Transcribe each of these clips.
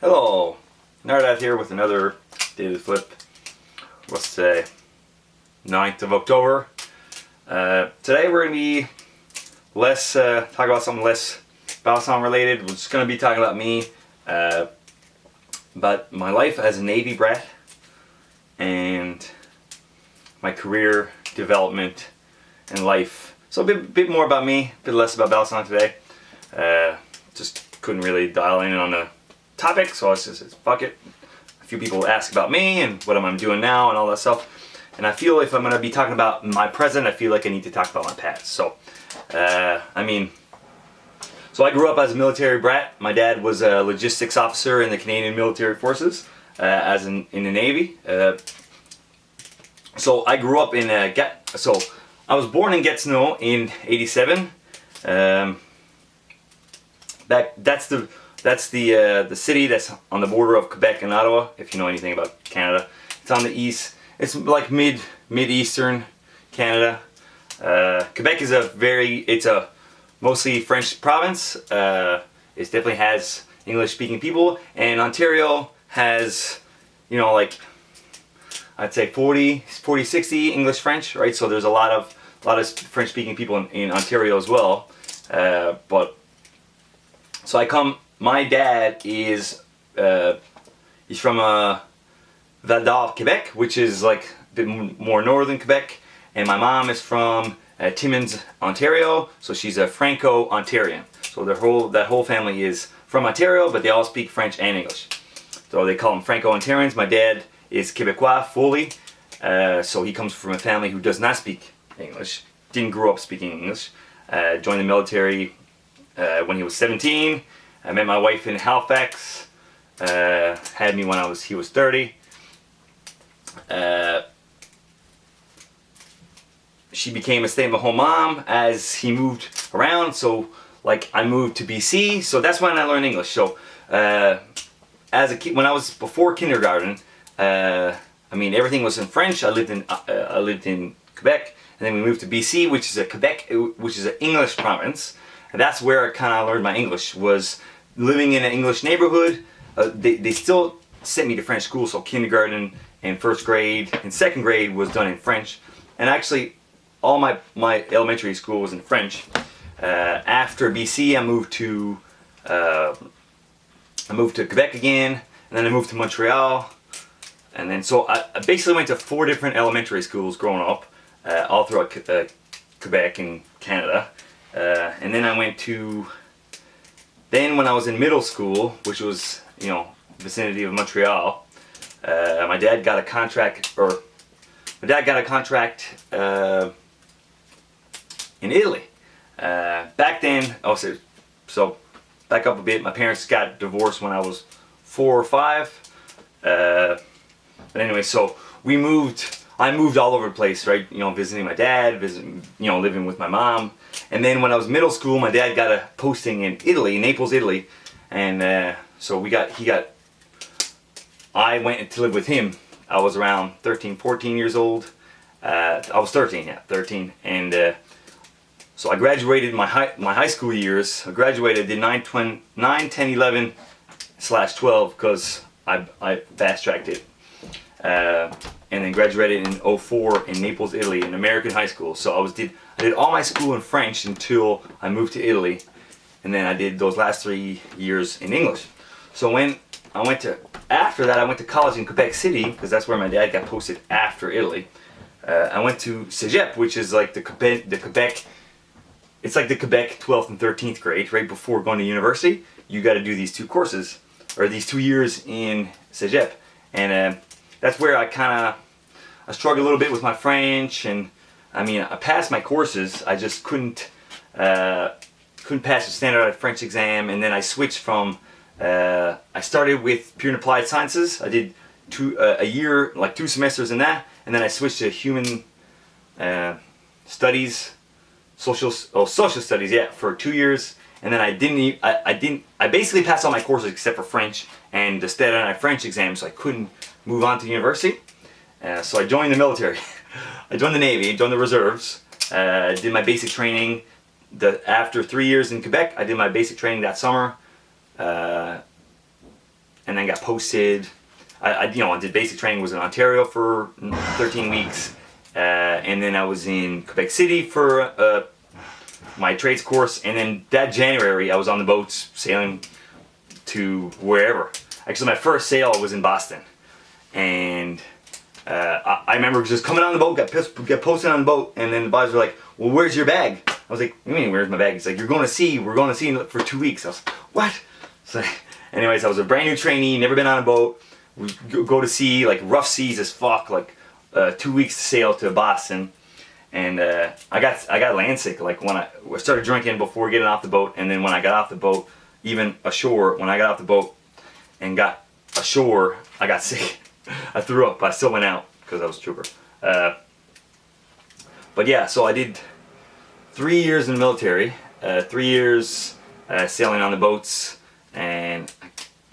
Hello, Nardat here with another Daily Flip. What's today? 9th of October. Today we're going to be talk about something less Balisong related. We're just going to be talking about me, about my life as a Navy brat, and my career development and life. So a bit more about me, a bit less about Balisong today. Just couldn't really dial in on the topic, so I was just fuck it. A few people ask about me and what I'm doing now and all that stuff, and I feel if I'm going to be talking about my present, I feel like I need to talk about my past. So so I grew up as a military brat. My dad was a logistics officer in the Canadian Military Forces, in the Navy. So I grew up in so I was born in Gatineau in '87. That's the city that's on the border of Quebec and Ottawa, if you know anything about Canada. It's on the east. It's like mid-eastern Canada. Quebec is it's a mostly French province. It definitely has English-speaking people, and Ontario has, like, I'd say 40-60 English-French, right? So there's a lot of French-speaking people in Ontario as well. My dad is he's from Val d'Or, Quebec, which is like a bit more northern Quebec, and my mom is from Timmins, Ontario, so she's a Franco-Ontarian. So that whole family is from Ontario, but they all speak French and English. So they call them Franco-Ontarians. My dad is Quebecois fully, so he comes from a family who does not speak English, didn't grow up speaking English, joined the military when he was 17. I met my wife in Halifax, had me when he was 30. She became a stay-at-home mom as he moved around, so like I moved to BC, so that's when I learned English. So as a kid, when I was before kindergarten, everything was in French. I lived in Quebec, and then we moved to BC, which is an English province. And that's where I kind of learned my English, was living in an English neighborhood. They still sent me to French school, so kindergarten and first grade and second grade was done in French. And actually, all my elementary school was in French. After BC, I moved to Quebec again, and then I moved to Montreal. And then so I basically went to 4 different elementary schools growing up, all throughout Quebec and Canada. And then I went to, when I was in middle school, which was, vicinity of Montreal, my dad got a contract in Italy. Back then, so back up a bit, my parents got divorced when I was 4 or 5. But anyway, so I moved all over the place, right? Visiting my dad, living with my mom. And then when I was middle school, my dad got a posting in Italy, Naples, Italy. And so I went to live with him. I was around 13, 14 years old. I was 13, yeah, 13. And so I graduated my high school years. I graduated in 9, 10, 11/12 because I fast-tracked it. And then graduated in 04 in Naples, Italy, in American high school. So I did all my school in French until I moved to Italy, and then I did those last 3 years in English. So after that I went to college in Quebec City, because that's where my dad got posted after Italy. I went to cegep, which is like the Quebec. It's like the Quebec 12th and 13th grade, right before going to university. You got to do these 2 courses, or these 2 years in cegep, and that's where I struggled a little bit with my French, and I passed my courses. I just couldn't pass the standardized French exam, and then I switched from. I started with pure and applied sciences. I did a year, like 2 semesters in that, and then I switched to human studies, social studies, yeah, for 2 years. And then I basically passed all my courses except for French and the standardized French exam, so I couldn't move on to university. So I joined the military. I joined the Navy, joined the reserves, did my basic training. After 3 years in Quebec, I did my basic training that summer. and then got posted. I did basic training, was in Ontario for 13 weeks, and then I was in Quebec City for my trades course, and then that January I was on the boats sailing to wherever. Actually, my first sail was in Boston, and I remember just coming on the boat, got posted on the boat, and then the boys were like, "Well, where's your bag?" I was like, "What do you mean, where's my bag?" He's like, "You're going to sea. We're going to sea for 2 weeks." I was like, "What?" So, anyways, I was a brand new trainee, never been on a boat. We go to sea, like rough seas as fuck, like 2 weeks to sail to Boston, and I got land sick. Like when I started drinking before getting off the boat, and then when I got off the boat, even ashore, when I got off the boat and got ashore, I got sick. I threw up, but I still went out because I was a trooper. But yeah, so I did 3 years in the military, 3 years sailing on the boats, and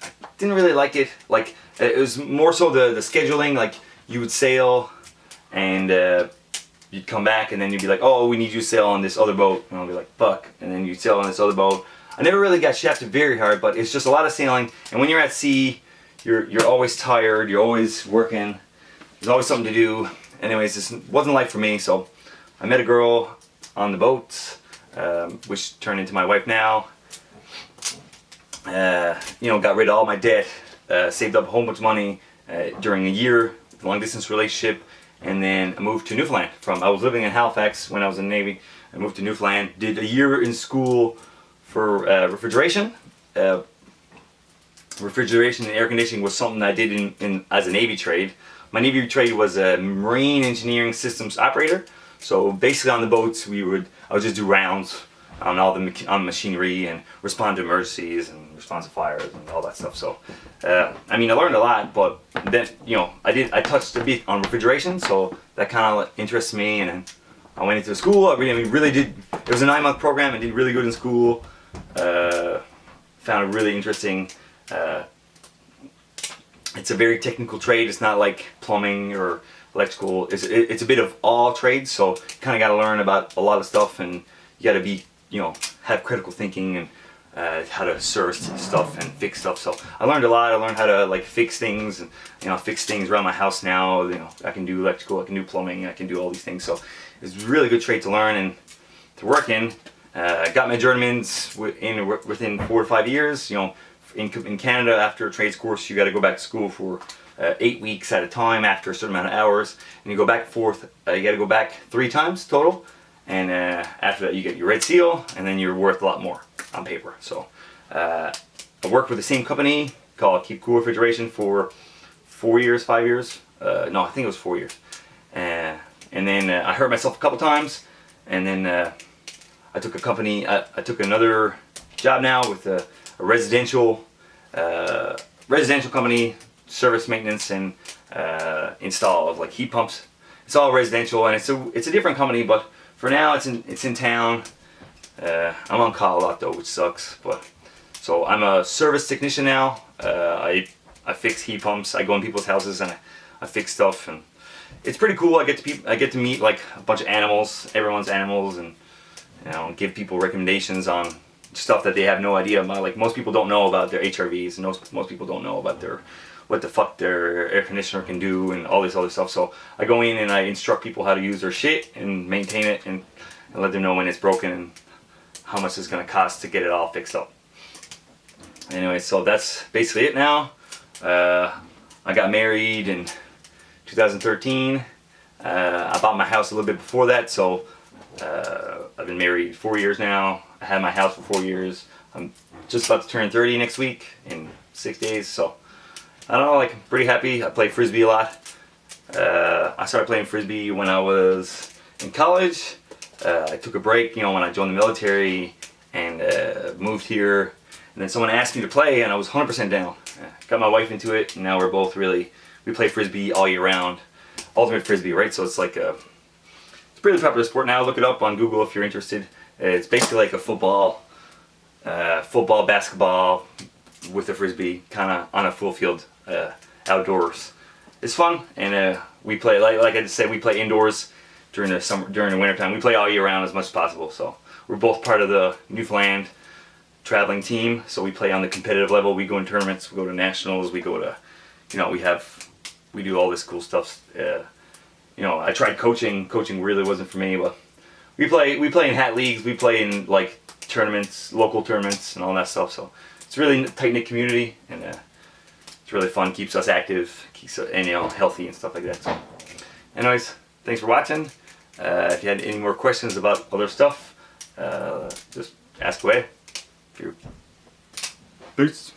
I didn't really like it. Like, it was more so the scheduling. Like, you would sail and you'd come back, and then you'd be like, "Oh, we need you to sail on this other boat," and I'll be like, "Fuck," and then you'd sail on this other boat. I never really got shafted very hard, but it's just a lot of sailing, and when you're at sea, you're always tired, you're always working, there's always something to do. Anyways, this wasn't life for me, so I met a girl on the boat, which turned into my wife now. Got rid of all my debt, saved up a whole bunch of money during a year, long distance relationship, and then I moved to Newfoundland. I was living in Halifax when I was in the Navy. I moved to Newfoundland, did a year in school for refrigeration. Refrigeration and air conditioning was something I did in as a Navy trade. My Navy trade was a marine engineering systems operator. So basically on the boats I would just do rounds on all the machinery and respond to emergencies and respond to fires and all that stuff. So I learned a lot, but then I touched a bit on refrigeration, so that kind of interests me. And then I went into school. I really did. It was a 9-month program. I did really good in school. Found it really interesting. It's a very technical trade. It's not like plumbing or electrical. It's a bit of all trades, so you kind of got to learn about a lot of stuff, and you got to be, have critical thinking and how to service stuff and fix stuff. So I learned a lot. I learned how to fix things, and fix things around my house now. I can do electrical, I can do plumbing, I can do all these things. So it's a really good trade to learn and to work in. I got my journeymans within 4 to 5 years. In Canada, after a trades course, you got to go back to school for 8 weeks at a time after a certain amount of hours, and you go back forth. You got to go back 3 times total, and after that you get your red seal, and then you're worth a lot more on paper. So I worked with the same company called Keep Cool Refrigeration for 4 years, 5 years. No, I think it was 4 years. And then I hurt myself a couple times, and then I took took another job now with a residential company, service maintenance and install of heat pumps. It's all residential, and it's a different company, but for now it's in town. I'm on call a lot though, which sucks. But so I'm a service technician now. I fix heat pumps. I go in people's houses and I fix stuff, and it's pretty cool. I get to meet a bunch of animals, everyone's animals, and give people recommendations on stuff that they have no idea about. Most people don't know about their HRVs, and most people don't know about what the fuck their air conditioner can do and all this other stuff. So I go in and I instruct people how to use their shit and maintain it, and let them know when it's broken and how much it's gonna cost to get it all fixed up. Anyway, so that's basically it now. I got married in 2013. I bought my house a little bit before that, so I've been married 4 years now. I had my house for 4 years. I'm just about to turn 30 next week in 6 days, so I don't know, I'm pretty happy. I play Frisbee a lot. I started playing Frisbee when I was in college. I took a break, when I joined the military and moved here. And then someone asked me to play, and I was 100% down. Got my wife into it, and now we're both we play Frisbee all year round. Ultimate Frisbee, right? So it's it's a pretty popular sport now. Look it up on Google if you're interested. It's basically like a football, basketball with a Frisbee, kind of on a full field, outdoors. It's fun, and we play, like I just said, we play indoors during the winter time. We play all year round as much as possible. So we're both part of the Newfoundland traveling team, so we play on the competitive level. We go in tournaments, we go to nationals, we go to, you know, we do all this cool stuff. You know, I tried coaching. Coaching really wasn't for me, but we play in hat leagues. We play in like tournaments, local tournaments, and all that stuff. So it's a really tight knit community, and it's really fun. Keeps us active, keeps us, and you know, healthy and stuff like that. So, anyways, thanks for watching. If you had any more questions about other stuff, just ask away. Peace.